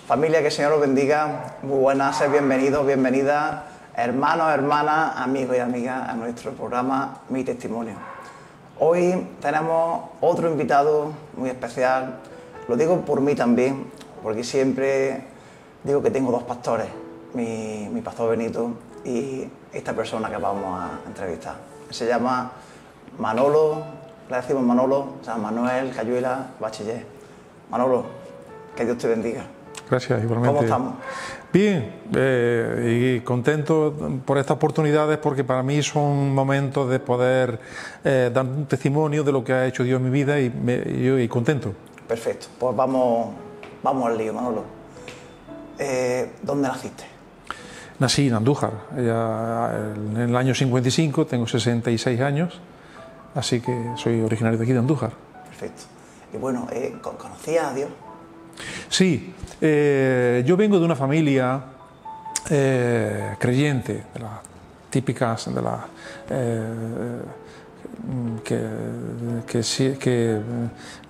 Familia, que el Señor os bendiga. Muy buenas, sed bienvenidos, bienvenidas, hermanos, hermanas, amigos y amigas, a nuestro programa Mi Testimonio. Hoy tenemos otro invitado muy especial. Lo digo por mí también, porque siempre digo que tengo dos pastores, mi pastor Benito y esta persona que vamos a entrevistar. Se llama Manolo, le decimos Manolo, se llama Manuel Cayuela Bachiller. Manolo, que Dios te bendiga. Gracias, igualmente. ¿Cómo estamos? Bien, y contento por estas oportunidades, porque para mí son momentos de poder dar un testimonio de lo que ha hecho Dios en mi vida y contento. Perfecto, pues vamos al lío, Manolo. ¿Dónde naciste? Nací en Andújar, en el año 55, tengo 66 años, así que soy originario de aquí de Andújar. Perfecto. Y bueno, ¿conocías a Dios? Sí, yo vengo de una familia creyente, de las típicas, de las que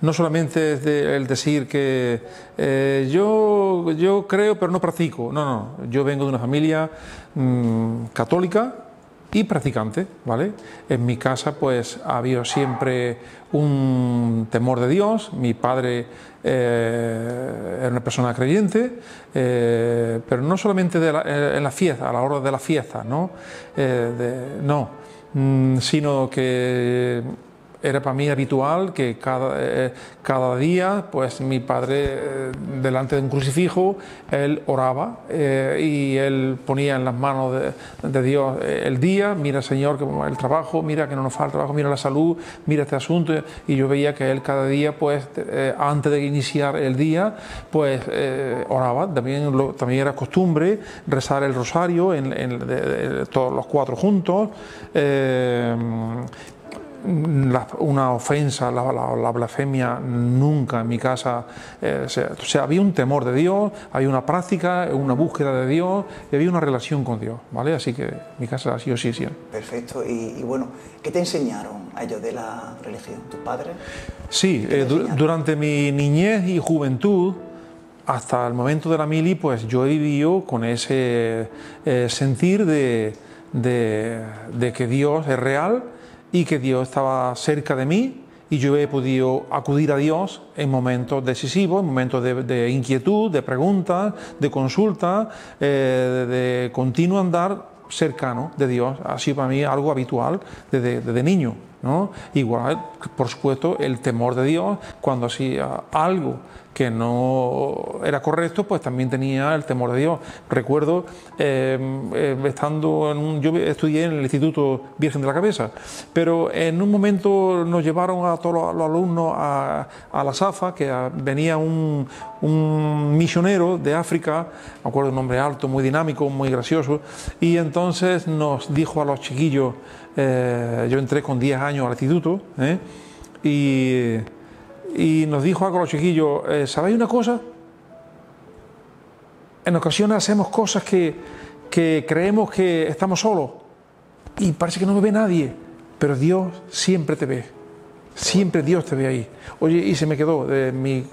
no solamente es el decir que yo creo pero no practico, no, yo vengo de una familia católica y practicante, ¿vale? En mi casa pues ha habido siempre un temor de Dios. Mi padre era una persona creyente, pero no solamente en la fiesta, a la hora de la fiesta, ¿no? Sino que era para mí habitual que cada día, pues mi padre, delante de un crucifijo, él oraba y él ponía en las manos de Dios el día. Mira, Señor, el trabajo, mira que no nos falta trabajo, mira la salud, mira este asunto. Y yo veía que él cada día, pues antes de iniciar el día, pues oraba. También era costumbre rezar el rosario todos los cuatro juntos. Una ofensa, la blasfemia nunca en mi casa, o sea, había un temor de Dios, había una práctica, una búsqueda de Dios y había una relación con Dios, ¿vale? Así que mi casa ha sido así siempre. Perfecto. Y bueno, ¿qué te enseñaron a ellos de la religión? ¿Tus padres? Sí, durante mi niñez y juventud, hasta el momento de la mili, pues yo he vivido con ese sentir de que Dios es real y que Dios estaba cerca de mí, y yo he podido acudir a Dios en momentos decisivos, en momentos de inquietud, de preguntas, de consulta, de continuo andar cercano de Dios. Ha sido para mí algo habitual desde niño, ¿no? Igual, por supuesto, el temor de Dios cuando hacía algo que no era correcto, pues también tenía el temor de Dios. Recuerdo yo estudié en el Instituto Virgen de la Cabeza, pero en un momento nos llevaron a todos los alumnos a la Safa, que venía un misionero de África, me acuerdo, un hombre alto, muy dinámico, muy gracioso, y entonces nos dijo a los chiquillos, yo entré con 10 años al instituto, y nos dijo algo a los chiquillos, ¿sabéis una cosa? En ocasiones hacemos cosas que creemos que estamos solos y parece que no nos ve nadie, pero Dios siempre te ve, siempre Dios te ve ahí. Oye, y se me quedó de mi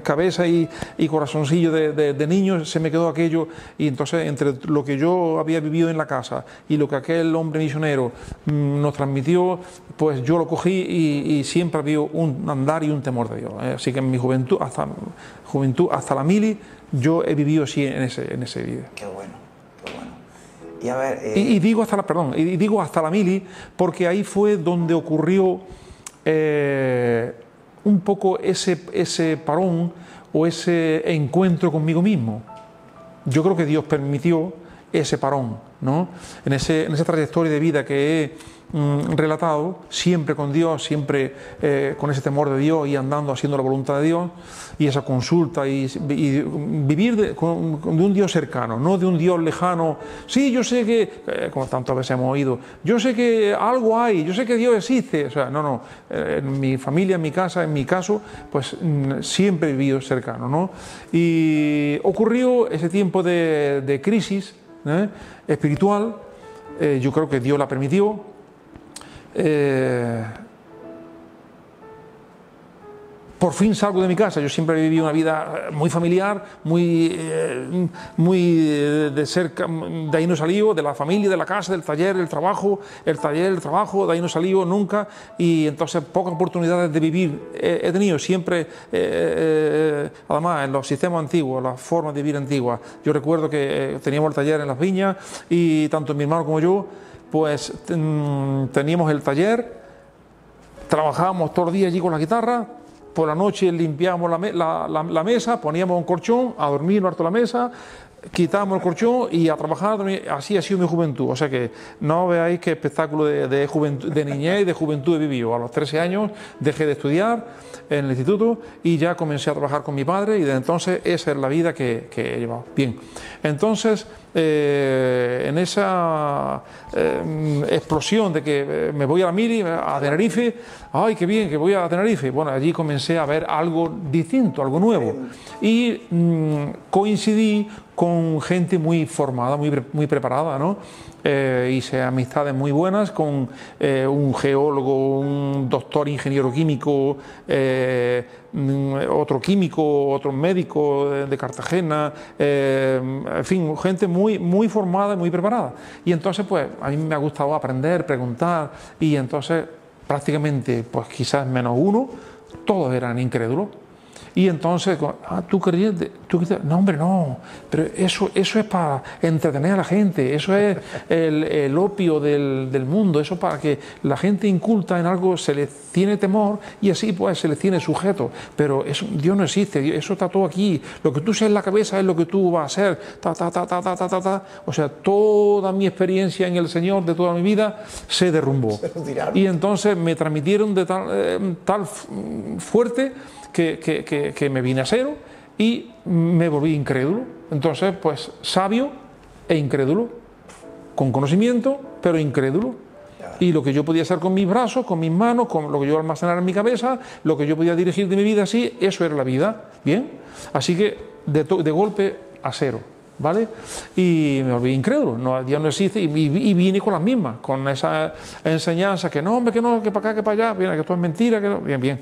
cabeza y corazoncillo de niño, se me quedó aquello, y entonces entre lo que yo había vivido en la casa y lo que aquel hombre misionero nos transmitió, pues yo lo cogí y siempre había un andar y un temor de Dios. Así que en mi juventud hasta la mili, yo he vivido así en ese vida. Qué bueno, qué bueno. Y a ver... digo hasta la mili porque ahí fue donde ocurrió un poco ese parón o ese encuentro conmigo mismo. Yo creo que Dios permitió ese parón, ¿no? En esa trayectoria de vida que he relatado, siempre con Dios, siempre con ese temor de Dios y andando haciendo la voluntad de Dios, y esa consulta y vivir de un Dios cercano, no de un Dios lejano. Sí, yo sé que, como tantas veces hemos oído, yo sé que algo hay, yo sé que Dios existe. O sea, no, en mi familia, en mi casa, en mi caso, pues siempre he vivido cercano, ¿no? Y ocurrió ese tiempo de crisis espiritual. Yo creo que Dios la permitió. por fin salgo de mi casa. Yo siempre he vivido una vida muy familiar, muy de cerca, de ahí no he salido, de la familia, de la casa, del taller, el trabajo, de ahí no he salido nunca, y entonces pocas oportunidades de vivir he tenido siempre, además en los sistemas antiguos, las formas de vivir antiguas. Yo recuerdo que teníamos el taller en Las Viñas y tanto mi hermano como yo, pues teníamos el taller, trabajábamos todos los días allí con la guitarra. Por la noche limpiábamos la mesa, poníamos un colchón, a dormir harto la mesa, quitábamos el colchón y a trabajar. Así ha sido mi juventud. O sea que no veáis qué espectáculo de juventud, de niñez y de juventud he vivido. A los 13 años dejé de estudiar en el instituto y ya comencé a trabajar con mi padre, y desde entonces esa es la vida que he llevado. Bien, entonces en esa explosión de que me voy a la Mili, a Tenerife, ¡ay, qué bien que voy a Tenerife! Bueno, allí comencé a ver algo distinto, algo nuevo, y coincidí con gente muy formada, muy preparada, ¿no? Hice amistades muy buenas con un geólogo, un doctor ingeniero químico, otro químico, otro médico de Cartagena, en fin, gente muy formada y muy preparada. Y entonces, pues, a mí me ha gustado aprender, preguntar, y entonces prácticamente, pues quizás menos uno, todos eran incrédulos. Y entonces, ¿tú creías? No, hombre, no, pero eso es para entretener a la gente, eso es el opio del mundo, eso para que la gente inculta en algo se les tiene temor y así pues se les tiene sujeto. Pero eso, Dios no existe, eso está todo aquí, lo que tú seas en la cabeza es lo que tú vas a hacer, O sea, toda mi experiencia en el Señor de toda mi vida se derrumbó. Y entonces me transmitieron de tal fuerte que me vine a cero y me volví incrédulo. Entonces, pues, sabio e incrédulo, con conocimiento, pero incrédulo. Y lo que yo podía hacer con mis brazos, con mis manos, con lo que yo almacenara en mi cabeza, lo que yo podía dirigir de mi vida así, eso era la vida. Bien, así que de golpe a cero, ¿vale? Y me volví incrédulo, no, Dios no existe, y vine con las mismas, con esa enseñanza que no, hombre, que no, que para acá, que para allá, bien, que todo es mentira, que no, bien.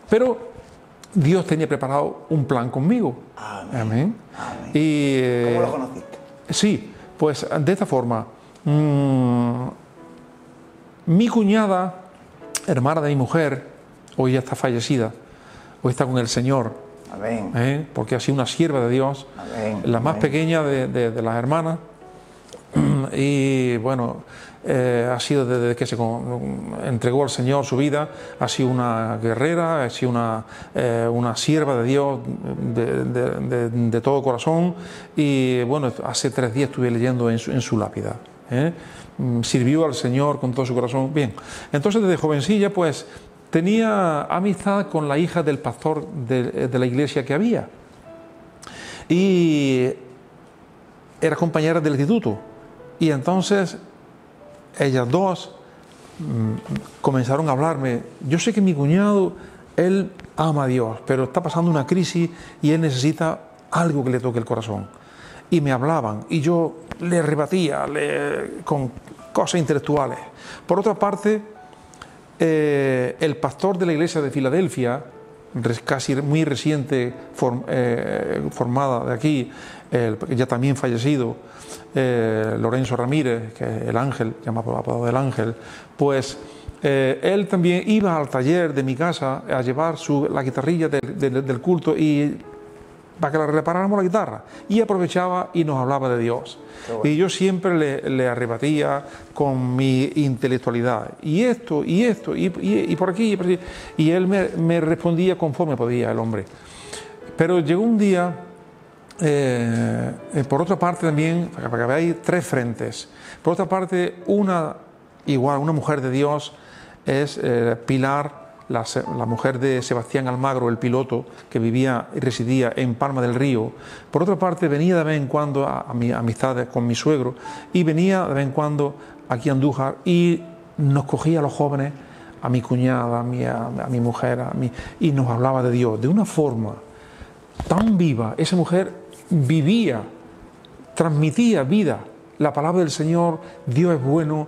Pero Dios tenía preparado un plan conmigo. Amén. Amén. Amén. Y, ¿cómo lo conociste? Sí, pues de esta forma. Mi cuñada, hermana de mi mujer, hoy ya está fallecida, hoy está con el Señor. Amén. Porque ha sido una sierva de Dios. Amén. La más Amén. pequeña de las hermanas. Y bueno, ha sido desde que se entregó al Señor su vida, ha sido una guerrera, ha sido una sierva de Dios de todo corazón. Y bueno, hace 3 días estuve leyendo en su lápida. Sirvió al Señor con todo su corazón. Bien, entonces desde jovencilla pues tenía amistad con la hija del pastor de la iglesia que había, y era compañera del instituto. Y entonces ellas dos comenzaron a hablarme. Yo sé que mi cuñado, él ama a Dios, pero está pasando una crisis y él necesita algo que le toque el corazón. Y me hablaban y yo le rebatía con cosas intelectuales. Por otra parte, el pastor de la iglesia de Filadelfia, casi muy reciente formada de aquí, ya también fallecido, Lorenzo Ramírez, que es el ángel, llamado apodado del ángel, pues él también iba al taller de mi casa a llevar la guitarrilla del culto y para que le reparáramos la guitarra, y aprovechaba y nos hablaba de Dios. Bueno. Y yo siempre le arrebatía con mi intelectualidad, y esto, y por aquí, y por aquí, y él me respondía conforme podía, el hombre. Pero llegó un día, por otra parte también, para que veáis 3 frentes. Por otra parte, una mujer de Dios es Pilar, la mujer de Sebastián Almagro, el piloto, que vivía y residía en Palma del Río. Por otra parte, venía de vez en cuando a mi amistad con mi suegro, y venía de vez en cuando aquí a Andújar, y nos cogía a los jóvenes, a mi cuñada, a mi mujer, y nos hablaba de Dios de una forma tan viva. Esa mujer vivía, transmitía vida la palabra del Señor, Dios es bueno,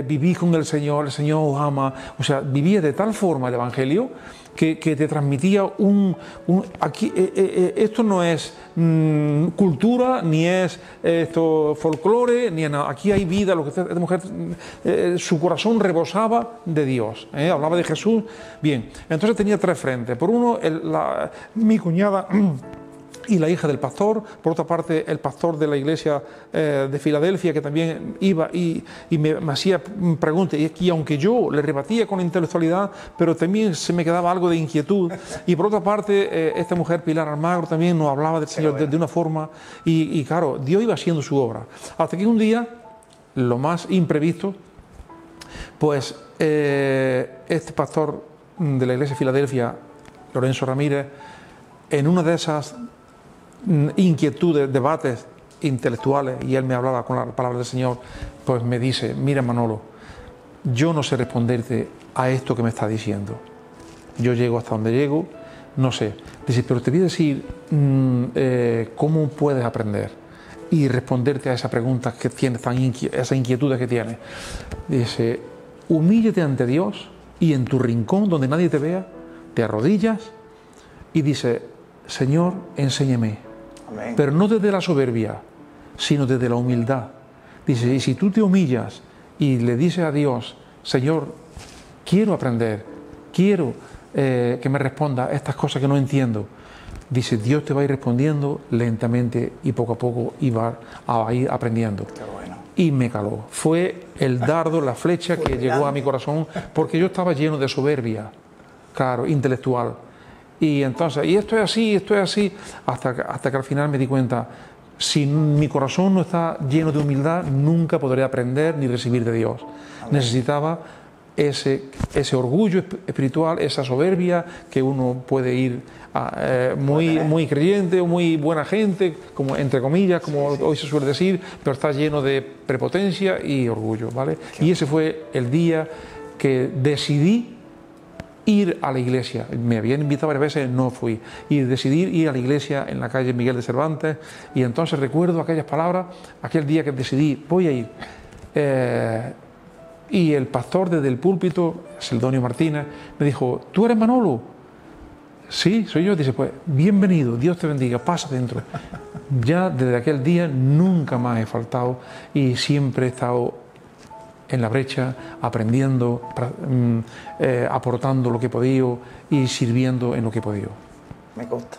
vivís con el Señor os ama. O sea, vivía de tal forma el Evangelio que te transmitía aquí, esto no es cultura, ni es esto folclore, ni nada. Aquí hay vida. Lo que esta mujer, su corazón rebosaba de Dios, hablaba de Jesús. Bien, entonces tenía tres frentes. Por uno, mi cuñada y la hija del pastor, por otra parte el pastor de la iglesia de Filadelfia, que también iba y me hacía preguntas, y aunque yo le rebatía con intelectualidad, pero también se me quedaba algo de inquietud. Y por otra parte, esta mujer, Pilar Almagro, también nos hablaba del Señor de una forma, y claro, Dios iba haciendo su obra. Hasta que un día, lo más imprevisto, pues este pastor de la iglesia de Filadelfia, Lorenzo Ramírez, en una de esas inquietudes, debates intelectuales, y él me hablaba con la palabra del Señor, pues me dice: mira, Manolo, yo no sé responderte a esto que me está diciendo, yo llego hasta donde llego, no sé. Dice, pero te voy a decir cómo puedes aprender y responderte a esa pregunta que tienes, esas inquietudes que tienes. Dice, humíllate ante Dios y en tu rincón donde nadie te vea, te arrodillas y dice: Señor, enséñame. Amén. Pero no desde la soberbia, sino desde la humildad. Dice, y si tú te humillas y le dices a Dios: Señor, quiero aprender, quiero que me responda estas cosas que no entiendo, dice, Dios te va a ir respondiendo lentamente y poco a poco, y va a ir aprendiendo. Qué bueno. Y me caló. Fue el dardo, la flecha que llegó a mi corazón, porque yo estaba lleno de soberbia, claro, intelectual. Y entonces, y esto es así, hasta que al final me di cuenta, si mi corazón no está lleno de humildad, nunca podré aprender ni recibir de Dios. Amén. Necesitaba ese orgullo espiritual, esa soberbia, que uno puede ir muy creyente o muy buena gente, como entre comillas, como hoy se suele decir, pero está lleno de prepotencia y orgullo, ¿vale? Y ese fue el día que decidí ir a la iglesia. Me habían invitado varias veces, no fui. Y decidí ir a la iglesia en la calle Miguel de Cervantes, y entonces recuerdo aquellas palabras, aquel día que decidí, voy a ir. Y el pastor desde el púlpito, Seldonio Martínez, me dijo, ¿tú eres Manolo? Sí, soy yo. Dice, pues bienvenido, Dios te bendiga, pasa dentro. Ya desde aquel día nunca más he faltado y siempre he estado en la brecha, aprendiendo, aportando lo que he podido y sirviendo en lo que he podido. Me consta.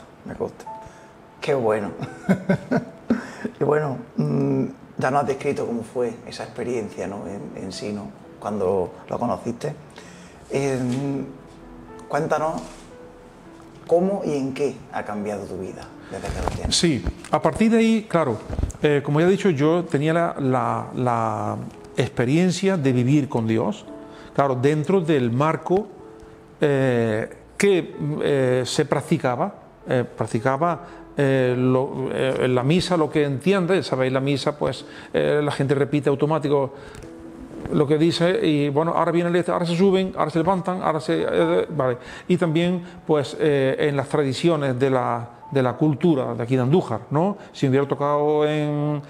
Qué bueno. Y bueno, ya nos has descrito cómo fue esa experiencia, ¿no? en sí, ¿no? Cuando lo conociste. Cuéntanos cómo y en qué ha cambiado tu vida desde que lo tienes. Sí, a partir de ahí, claro, como ya he dicho, yo tenía la experiencia de vivir con Dios, claro, dentro del marco que se practicaba en la misa, lo que entiende, sabéis, la misa, pues la gente repite automático lo que dice, y bueno, ahora viene ahora se suben, ahora se levantan, ahora se... vale. Y también, pues, en las tradiciones de la cultura de aquí de Andújar, ¿no? Si me hubiera tocado en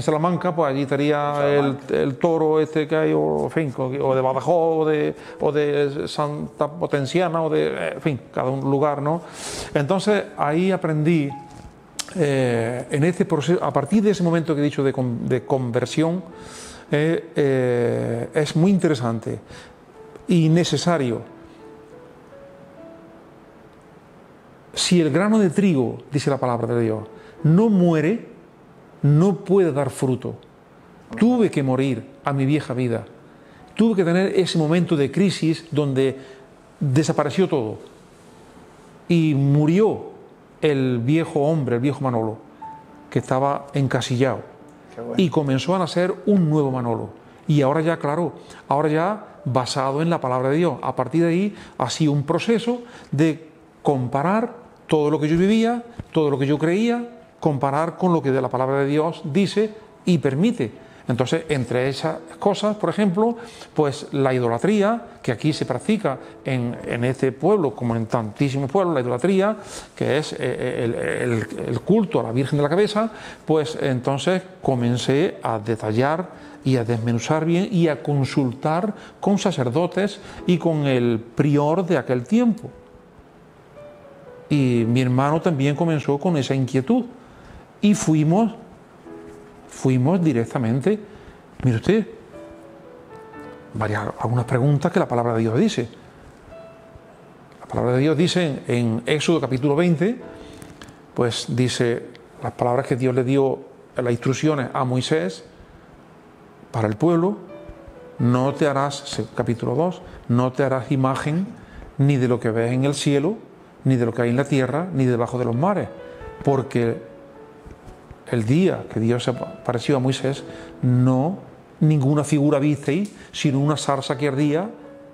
Salamanca, pues allí estaría el toro este que hay, o de Badajoz, o de Santa Potenciana, o de, en fin, cada un lugar, ¿no? Entonces, ahí aprendí, en este proceso, a partir de ese momento que he dicho de conversión, es muy interesante y necesario. Si el grano de trigo, dice la palabra de Dios, no muere, no puede dar fruto. Tuve que morir a mi vieja vida. Tuve que tener ese momento de crisis donde desapareció todo y murió el viejo hombre, el viejo Manolo, que estaba encasillado. Bueno. Y comenzó a nacer un nuevo Manolo. Y ahora ya, claro, ahora ya basado en la palabra de Dios. A partir de ahí ha sido un proceso de comparar todo lo que yo vivía, todo lo que yo creía, comparar con lo que de la palabra de Dios dice y permite. Entonces, entre esas cosas, por ejemplo, pues la idolatría, que aquí se practica en este pueblo, como en tantísimos pueblos, la idolatría, que es el culto a la Virgen de la Cabeza, pues entonces comencé a detallar y a desmenuzar bien y a consultar con sacerdotes y con el prior de aquel tiempo. Y mi hermano también comenzó con esa inquietud y fuimos directamente, mire usted, algunas preguntas que la palabra de Dios dice. La palabra de Dios dice en Éxodo capítulo 20, pues dice las palabras que Dios le dio, las instrucciones a Moisés para el pueblo: no te harás, capítulo 2, no te harás imagen ni de lo que ves en el cielo, ni de lo que hay en la tierra, ni debajo de los mares, porque el día que Dios se apareció a Moisés, no ninguna figura visteis, sino una zarza que ardía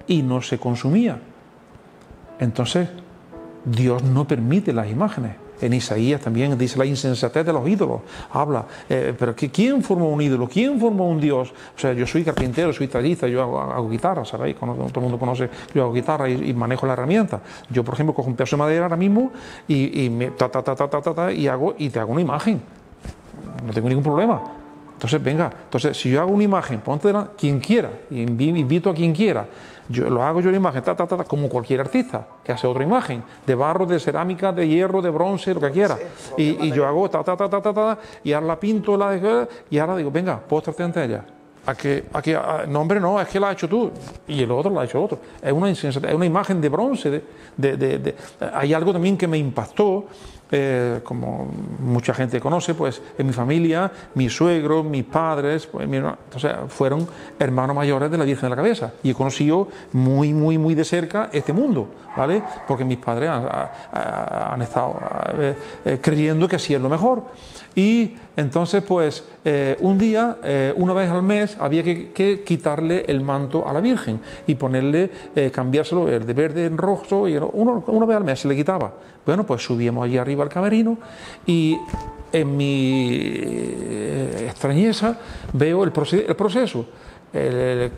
y no se consumía. Entonces, Dios no permite las imágenes. En Isaías también dice la insensatez de los ídolos. Habla, pero ¿quién formó un ídolo? ¿Quién formó un Dios? O sea, yo soy carpintero, soy tallista, yo hago guitarra, ¿sabéis? Todo el mundo conoce, yo hago guitarra y manejo la herramienta. Yo, por ejemplo, cojo un pedazo de madera ahora mismo y me y te hago una imagen. No tengo ningún problema. Entonces, venga, si yo hago una imagen, ponte quien quiera, invito a quien quiera, yo lo hago yo la imagen, como cualquier artista que hace otra imagen, de barro, de cerámica, de hierro, de bronce, lo que quiera. Sí, y yo hago y ahora la pinto, y ahora digo, venga, póstrate ante ella. No, hombre, no, es que la has hecho tú, y el otro la ha hecho otro. Es una imagen de bronce. Hay algo también que me impactó. Como mucha gente conoce, pues en mi familia, mis suegros, mis padres, pues, entonces fueron hermanos mayores de la Virgen de la Cabeza, y he conocido muy de cerca este mundo, ¿vale? Porque mis padres han estado creyendo que así es lo mejor. Y entonces, pues, un día, una vez al mes, había que quitarle el manto a la Virgen y ponerle, cambiárselo de verde en rojo, y una vez al mes se le quitaba. Bueno, pues subíamos allí arriba al camerino y en mi extrañeza veo el proceso.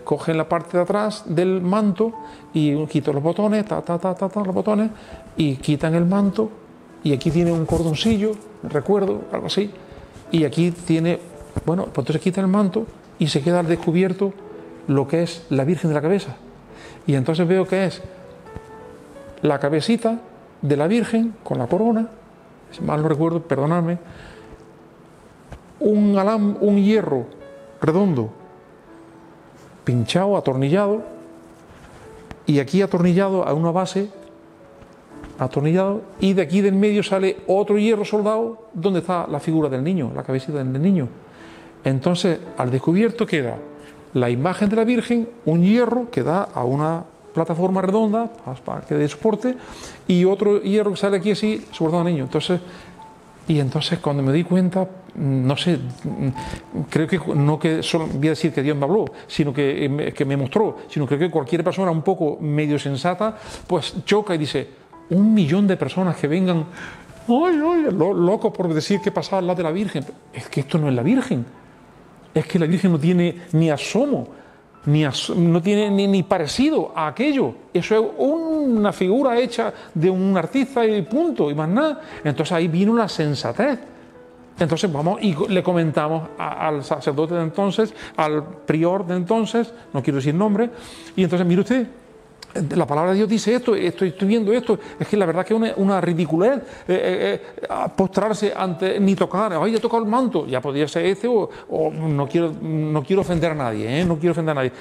Cogen la parte de atrás del manto y quitan los botones, los botones, y quitan el manto, y aquí tiene un cordoncillo, recuerdo, algo así, y aquí tiene, bueno, pues entonces quitan el manto y se queda al descubierto lo que es la Virgen de la Cabeza. Y entonces veo que es la cabecita de la Virgen con la corona, si mal no recuerdo, perdonadme, un hierro redondo, pinchado, atornillado, y aquí atornillado a una base, y de aquí del medio sale otro hierro soldado donde está la figura del niño, la cabecita del niño. Entonces, al descubierto queda la imagen de la Virgen, un hierro que da a una plataforma redonda para que dé soporte, y otro hierro que sale aquí así, soportado al niño. Entonces cuando me di cuenta, no sé, creo que no que solo voy a decir que Dios me habló, sino que me mostró, sino creo que cualquier persona un poco medio sensata, pues choca y dice, 1 millón de personas que vengan, locos por decir que pasaba al lado de la Virgen. Es que esto no es la Virgen, es que la Virgen no tiene ni asomo, no tiene ni parecido a aquello. Eso es una figura hecha de un artista y punto, y más nada. Entonces ahí vino la sensatez. Entonces vamos y le comentamos al sacerdote de entonces, al prior de entonces, no quiero decir nombre, y entonces mire usted, la palabra de Dios dice esto, estoy viendo esto, es que la verdad que es una ridiculez postrarse ante, ni tocar, ay, he tocado el manto, ya podría ser o no quiero ofender a nadie, no quiero ofender a nadie,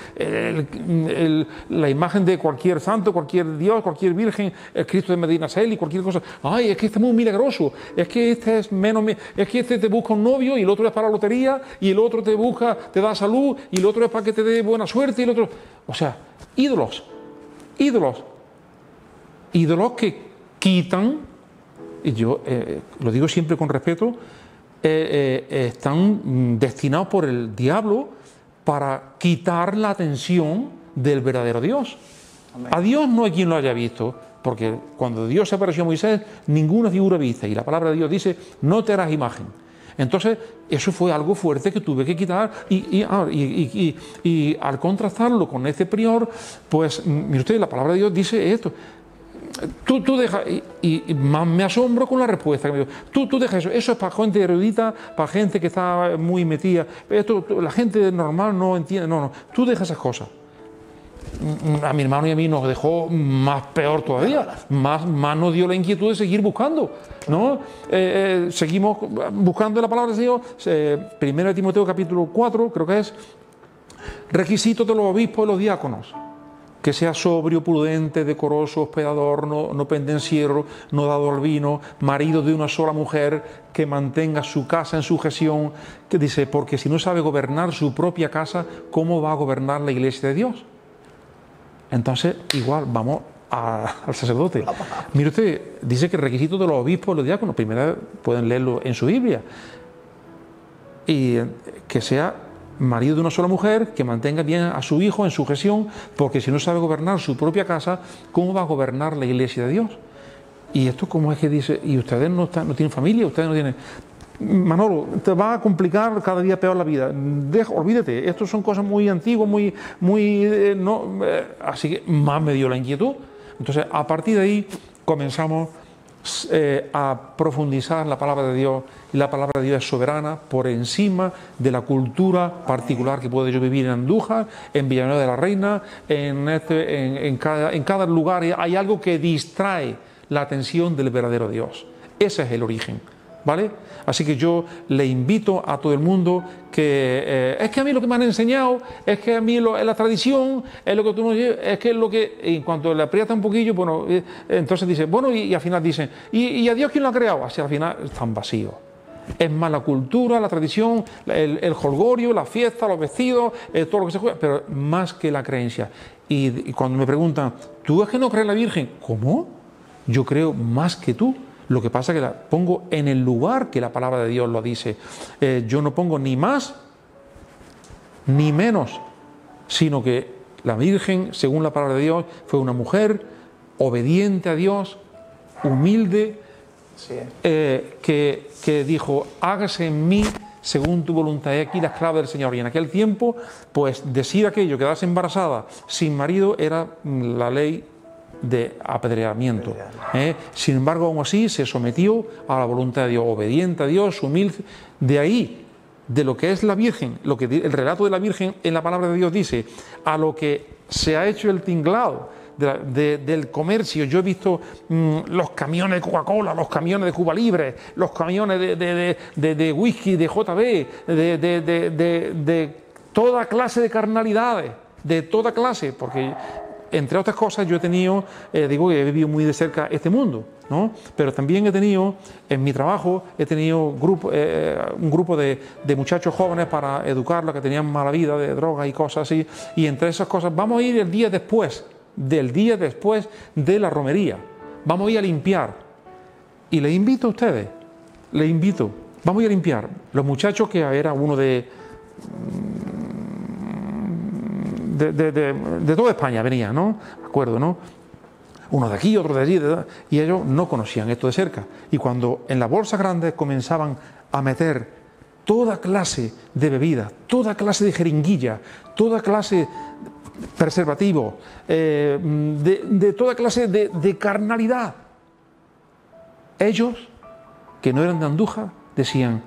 la imagen de cualquier santo, cualquier Dios, cualquier virgen, el Cristo de Medina Celi, cualquier cosa, ay, es que este es muy milagroso, es que este es menos, es que este te busca un novio y el otro es para la lotería y el otro te da salud y el otro es para que te dé buena suerte y el otro, o sea, ídolos que quitan, y yo lo digo siempre con respeto, están destinados por el diablo para quitar la atención del verdadero Dios. Amén. A Dios no hay quien lo haya visto, porque cuando Dios se apareció a Moisés, ninguna figura vista, y la palabra de Dios dice, no te harás imagen. Entonces, eso fue algo fuerte que tuve que quitar y al contrastarlo con este prior, pues, mire usted, la palabra de Dios dice esto. Tú dejas, y más me asombro con la respuesta que me dio. Tú dejas eso es para gente erudita, para gente que está muy metida. La gente normal no entiende, no, tú dejas esas cosas. A mi hermano y a mí nos dejó más peor todavía, más nos dio la inquietud de seguir buscando, ¿no? Seguimos buscando la palabra de Dios. 1 Timoteo capítulo 4, creo que es, requisitos de los obispos y los diáconos: que sea sobrio, prudente, decoroso, hospedador, no pendenciero, no dado al vino, marido de una sola mujer, que mantenga su casa en sujeción, que dice, porque si no sabe gobernar su propia casa, ¿cómo va a gobernar la iglesia de Dios? Entonces, igual, vamos al sacerdote. Mire usted, dice que el requisito de los obispos y los diáconos, primero pueden leerlo en su Biblia, y que sea marido de una sola mujer, que mantenga bien a su hijo en sujeción, porque si no sabe gobernar su propia casa, ¿cómo va a gobernar la iglesia de Dios? Y esto, ¿cómo es que dice? Y ustedes no tienen familia, ustedes no tienen... Manolo, te va a complicar cada día peor la vida. Olvídate, esto son cosas muy antiguas, así que más me dio la inquietud. Entonces, a partir de ahí comenzamos a profundizar la palabra de Dios, y la palabra de Dios es soberana por encima de la cultura particular que puedo yo vivir en Andújar, en Villanueva de la Reina, en cada lugar hay algo que distrae la atención del verdadero Dios. Ese es el origen, ¿vale? Así que yo le invito a todo el mundo que es que a mí lo que me han enseñado, es que a mí es la tradición, es lo que tú no llevas, es que es lo que, en cuanto le aprieta un poquillo, bueno, entonces dice, bueno, y al final dicen, ¿y a Dios quién lo ha creado? Así al final están vacíos. Es más la cultura, la tradición, el jolgorio, la fiesta, los vestidos, todo lo que se juega, pero más que la creencia. Y cuando me preguntan, ¿tú es que no crees en la Virgen? ¿Cómo? Yo creo más que tú. Lo que pasa es que la pongo en el lugar que la palabra de Dios lo dice. Yo no pongo ni más ni menos, sino que la Virgen, según la palabra de Dios, fue una mujer obediente a Dios, humilde, sí, que dijo, hágase en mí según tu voluntad. Y aquí la esclava del Señor. Y en aquel tiempo, pues decir aquello, quedarse embarazada sin marido, era la ley de apedreamiento. Sin embargo, aún así se sometió a la voluntad de Dios, obediente a Dios, humilde. De ahí, de lo que es la Virgen, lo que el relato de la Virgen en la palabra de Dios dice, a lo que se ha hecho el tinglado del comercio. Yo he visto los camiones de Coca-Cola, los camiones de Cuba Libre, los camiones de whisky, de JB, de toda clase de carnalidades, de toda clase, porque entre otras cosas yo he tenido, digo que he vivido muy de cerca este mundo, ¿no? Pero también he tenido, en mi trabajo, he tenido un grupo de muchachos jóvenes para educarlos que tenían mala vida, de drogas y cosas así, y entre esas cosas vamos a ir el día después de la romería, vamos a ir a limpiar, y les invito a ustedes, vamos a ir a limpiar. Los muchachos, que era uno de toda España venía, ¿no? Me acuerdo, ¿no? Uno de aquí, otro de allí, y ellos no conocían esto de cerca. Y cuando en las bolsas grandes comenzaban a meter toda clase de bebidas, toda clase de jeringuilla, toda clase de preservativo, de toda clase de carnalidad, ellos, que no eran de Andújar, decían,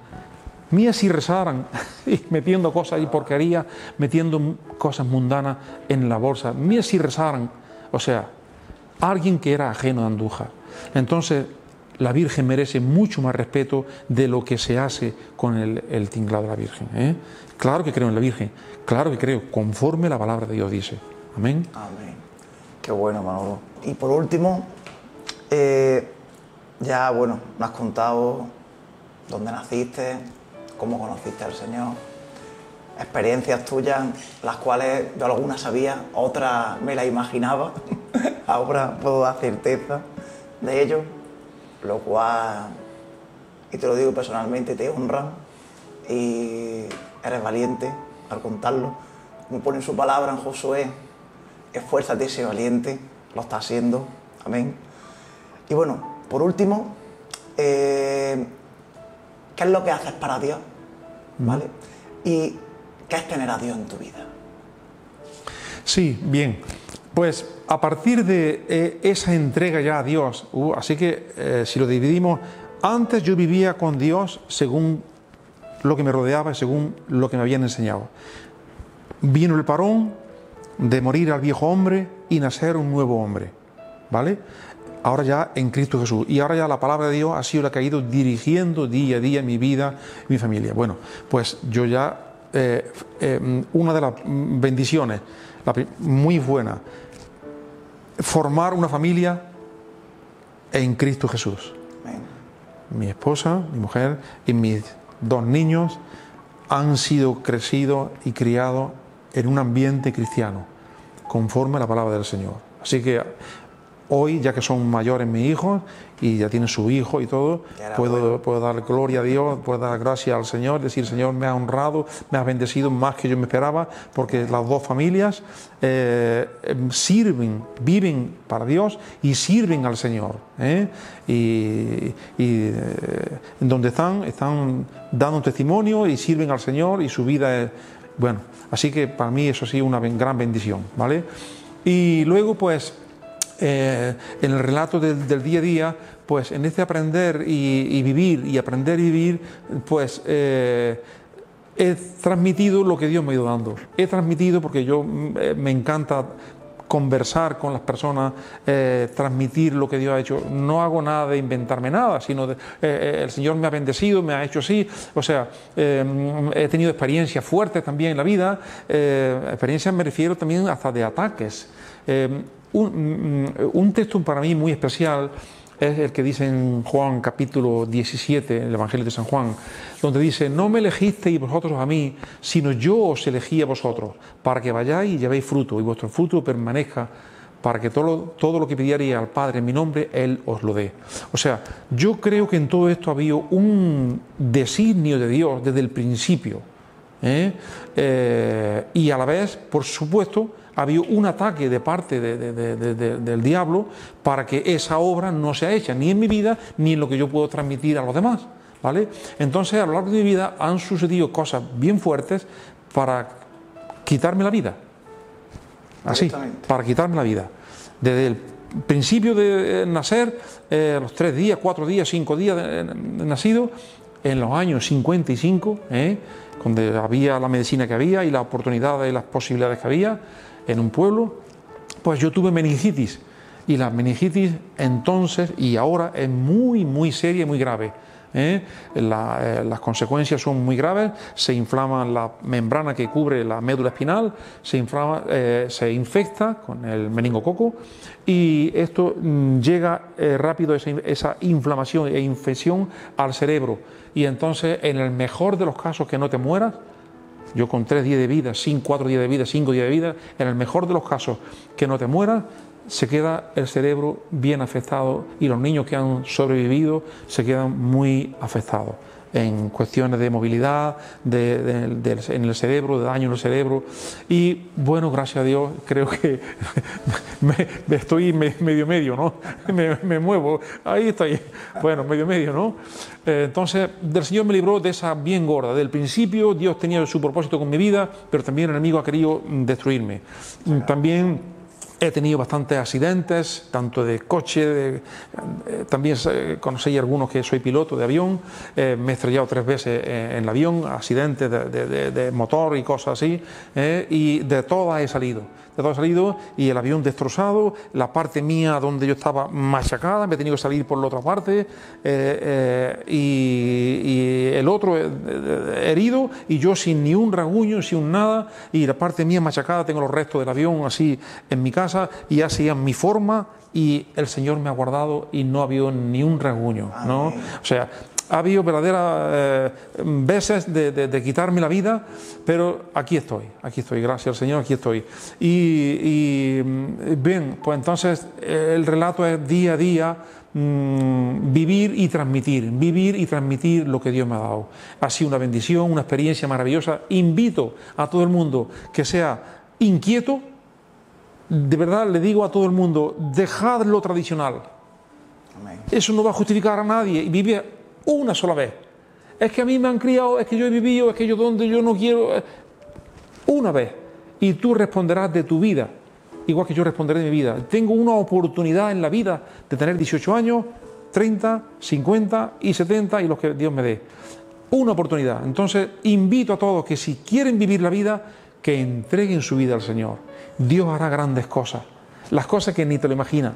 mía si rezaran, y metiendo cosas y porquería, metiendo cosas mundanas en la bolsa, mía si rezaran, o sea, alguien que era ajeno de Andújar. Entonces, la Virgen merece mucho más respeto de lo que se hace con el tinglado de la Virgen, ¿eh? Claro que creo en la Virgen, claro que creo, conforme la palabra de Dios dice. Amén. Amén. Qué bueno, Manolo. Y por último, ya, bueno, nos has contado dónde naciste, cómo conociste al Señor, experiencias tuyas, las cuales yo algunas sabía, otras me las imaginaba, ahora puedo dar certeza de ello, lo cual, y te lo digo personalmente, te honra y eres valiente al contarlo. Como pone en su palabra en Josué, esfuérzate y sé valiente, lo está haciendo, amén. Y bueno, por último, ¿qué ¿qué es lo que haces para Dios? ¿Vale? ¿Y qué es tener a Dios en tu vida? Sí, bien. Pues a partir de esa entrega ya a Dios, así que si lo dividimos, antes yo vivía con Dios según lo que me rodeaba y según lo que me habían enseñado. Vino el parón de morir al viejo hombre y nacer un nuevo hombre, ¿vale? Ahora ya en Cristo Jesús. Y ahora ya la palabra de Dios ha sido la que ha ido dirigiendo día a día mi vida, mi familia. Bueno, pues yo ya, una de las bendiciones, muy buena, formar una familia en Cristo Jesús. Amén. Mi esposa, mi mujer y mis 2 niños han sido crecidos y criados en un ambiente cristiano, conforme a la palabra del Señor. Así que hoy, ya que son mayores mis hijos y ya tienen su hijo y todo, puedo dar gloria a Dios, puedo dar gracias al Señor, decir: Señor, me ha honrado, me ha bendecido más que yo me esperaba, porque las 2 familias sirven, viven para Dios y sirven al Señor. Y en donde están dando un testimonio y sirven al Señor, y su vida es... Bueno, así que para mí eso sí, una gran bendición, ¿vale? Y luego, pues, en el relato del día a día, pues en este aprender y vivir, y aprender y vivir, pues he transmitido lo que Dios me ha ido dando. He transmitido, porque yo me encanta conversar con las personas, transmitir lo que Dios ha hecho. No hago nada de inventarme nada, sino el Señor me ha bendecido, me ha hecho así. O sea, he tenido experiencias fuertes también en la vida. Experiencias me refiero también hasta de ataques. Un texto para mí muy especial es el que dice en Juan capítulo 17, en el Evangelio de San Juan, donde dice: no me elegisteis vosotros a mí, sino yo os elegí a vosotros, para que vayáis y llevéis fruto, y vuestro fruto permanezca, para que todo lo que pidierais al Padre en mi nombre, Él os lo dé. O sea, yo creo que en todo esto ha habido un designio de Dios desde el principio, y a la vez, por supuesto, ha habido un ataque de parte del diablo para que esa obra no sea hecha, ni en mi vida, ni en lo que yo puedo transmitir a los demás, ¿vale? Entonces, a lo largo de mi vida han sucedido cosas bien fuertes para quitarme la vida. Así, para quitarme la vida. Desde el principio de nacer, los 3 días, 4 días, 5 días de nacido, en los años 55, cuando había la medicina que había y la oportunidad y las posibilidades que había en un pueblo, pues yo tuve meningitis, y la meningitis entonces y ahora es muy, muy seria y muy grave. Las consecuencias son muy graves. Se inflama la membrana que cubre la médula espinal, se infecta con el meningococo, y esto llega rápido, esa inflamación e infección al cerebro, y entonces, en el mejor de los casos, que no te mueras, yo con 3 días de vida, 4 días de vida, 5 días de vida, en el mejor de los casos, que no te mueras, se queda el cerebro bien afectado, y los niños que han sobrevivido se quedan muy afectados en cuestiones de movilidad, en el cerebro, de daño en el cerebro. Y bueno, gracias a Dios, creo que estoy medio, ¿no? Me muevo, ahí estoy, bueno, medio, ¿no? Entonces, del Señor me libró de esa bien gorda. Del principio Dios tenía su propósito con mi vida, pero también el enemigo ha querido destruirme. También he tenido bastantes accidentes, tanto de coche, también conocí algunos, que soy piloto de avión, me he estrellado 3 veces en el avión, accidentes de motor y cosas así, y de todas he salido. Y el avión destrozado, la parte mía donde yo estaba machacada, me he tenido que salir por la otra parte, y el otro herido, y yo sin ni un rasguño, sin nada, y la parte mía machacada, tengo los restos del avión así en mi casa, y así en mi forma, y el Señor me ha guardado y no ha habido ni un rasguño, ¿no? O sea, ha habido verdaderas veces de quitarme la vida, pero aquí estoy, gracias al Señor, aquí estoy. Y bien, pues entonces el relato es día a día, vivir y transmitir lo que Dios me ha dado. Ha sido una bendición, una experiencia maravillosa. Invito a todo el mundo que sea inquieto. De verdad le digo a todo el mundo: dejad lo tradicional. Amén. Eso no va a justificar a nadie. Vive una sola vez. es que a mí me han criado, es que yo he vivido, es que yo donde yo no quiero. Una vez, y tú responderás de tu vida, igual que yo responderé de mi vida. Tengo una oportunidad en la vida de tener 18 años, 30, 50 y 70 y los que Dios me dé. Una oportunidad. Entonces, invito a todos que si quieren vivir la vida, que entreguen su vida al Señor. Dios hará grandes cosas, las cosas que ni te lo imaginas.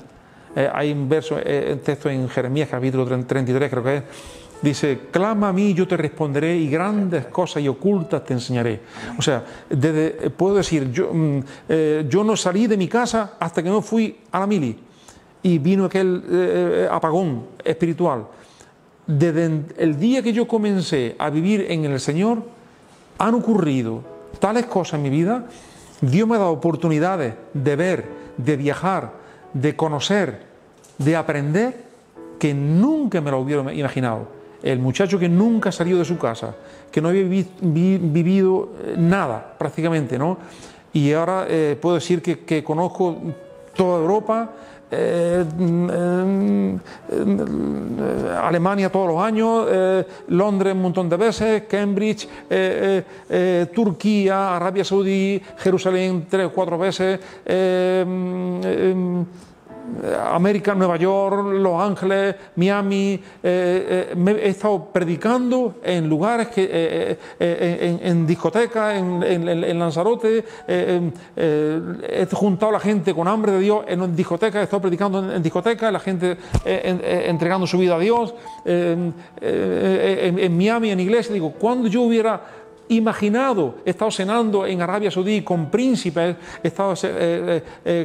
Hay un verso, un texto en Jeremías, capítulo 33, creo que es, dice, clama a mí y yo te responderé y grandes cosas y ocultas te enseñaré. O sea, puedo decir, yo no salí de mi casa hasta que no fui a la mili y vino aquel apagón espiritual. Desde el día que yo comencé a vivir en el Señor, han ocurrido tales cosas en mi vida. Dios me ha dado oportunidades de ver, de viajar, de conocer, de aprender, que nunca me lo hubiera imaginado. El muchacho que nunca salió de su casa, que no había vivido nada prácticamente, ¿no? Y ahora puedo decir que conozco toda Europa, Alemania todos los años, Londres un montón de veces, Cambridge, Turquía, Arabia Saudí, Jerusalén 3 o 4 veces, América, Nueva York, Los Ángeles, Miami. He estado predicando en lugares en discotecas, en Lanzarote. He juntado a la gente con hambre de Dios en discotecas. He estado predicando en discotecas, la gente entregando su vida a Dios. En Miami, en iglesia. Digo, cuando yo hubiera imaginado, he estado cenando en Arabia Saudí con príncipes, he estado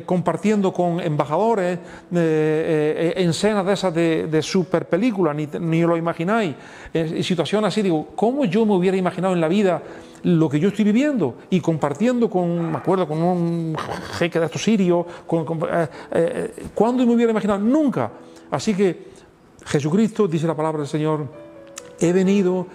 compartiendo con embajadores en cenas de esas de super películas, ni lo imagináis, en situaciones así. Digo, ¿cómo yo me hubiera imaginado en la vida lo que yo estoy viviendo? Y compartiendo me acuerdo, con un jeque de estos sirios, ¿cuándo me hubiera imaginado? Nunca. Así que Jesucristo, dice la palabra del Señor, he venido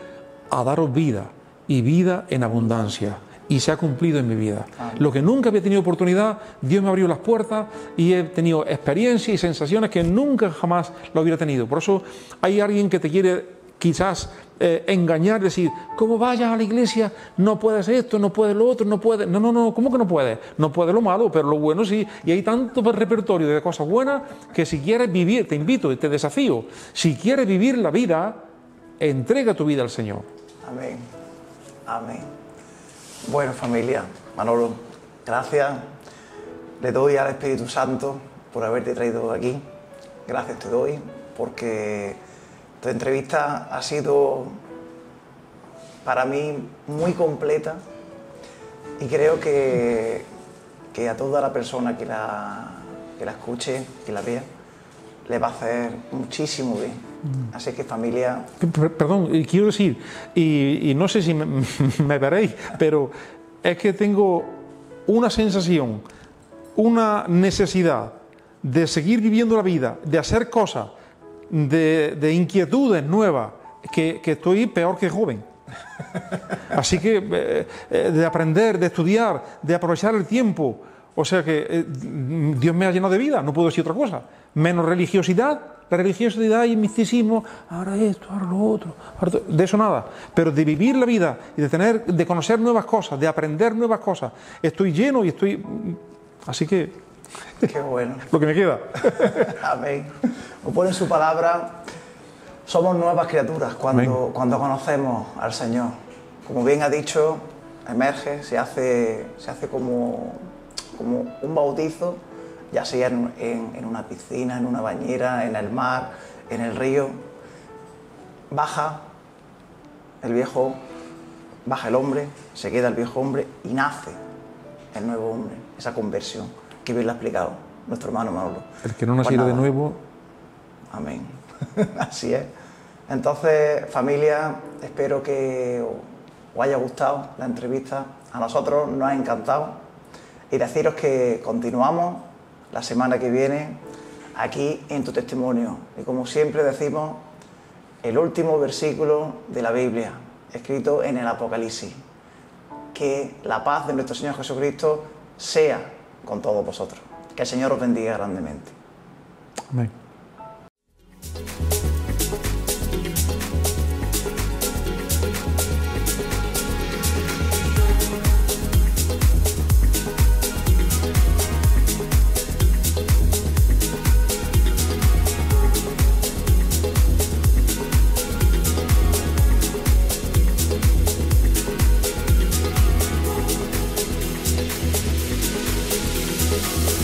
a daros vida, y vida en abundancia, y se ha cumplido en mi vida. Lo que nunca había tenido oportunidad, Dios me abrió las puertas y he tenido experiencias y sensaciones que nunca jamás lo hubiera tenido. Por eso hay alguien que te quiere quizás engañar, decir, ¿cómo vayas a la iglesia? No puedes esto, no puedes lo otro, no puedes. No, ¿cómo que no puedes? No puedes lo malo, pero lo bueno sí. Y hay tanto repertorio de cosas buenas que si quieres vivir, te invito y te desafío, si quieres vivir la vida, entrega tu vida al Señor. Amén. Amén. Bueno, familia, Manolo, gracias. Le doy al Espíritu Santo por haberte traído aquí. Gracias te doy, porque tu entrevista ha sido para mí muy completa y creo que a toda la persona que la escuche, que la vea, le va a hacer muchísimo bien. Así que, familia... Perdón, quiero decir, y no sé si me veréis, pero es que tengo una sensación, una necesidad de seguir viviendo la vida, de hacer cosas, de inquietudes nuevas, que estoy peor que joven. Así que de aprender, de estudiar, de aprovechar el tiempo. O sea que Dios me ha llenado de vida, no puedo decir otra cosa. Menos religiosidad, la religiosidad y el misticismo, ahora esto, ahora lo otro, de eso nada. Pero de vivir la vida y de conocer nuevas cosas, de aprender nuevas cosas, estoy lleno y estoy... Así que... Qué bueno. Lo que me queda. Amén. Como pone su palabra, somos nuevas criaturas cuando conocemos al Señor. Como bien ha dicho, emerge, se hace como un bautizo, ya sea en una piscina, en una bañera, en el mar, en el río. Baja el hombre, se queda el viejo hombre y nace el nuevo hombre, esa conversión que bien lo ha explicado nuestro hermano Manolo. El que no naciera de nuevo... Amén. Así es. Entonces, familia, espero que os haya gustado la entrevista. A nosotros nos ha encantado. Y deciros que continuamos la semana que viene aquí en Tu Testimonio. Y como siempre decimos, el último versículo de la Biblia, escrito en el Apocalipsis. Que la paz de nuestro Señor Jesucristo sea con todos vosotros. Que el Señor os bendiga grandemente. Amén. Adiós.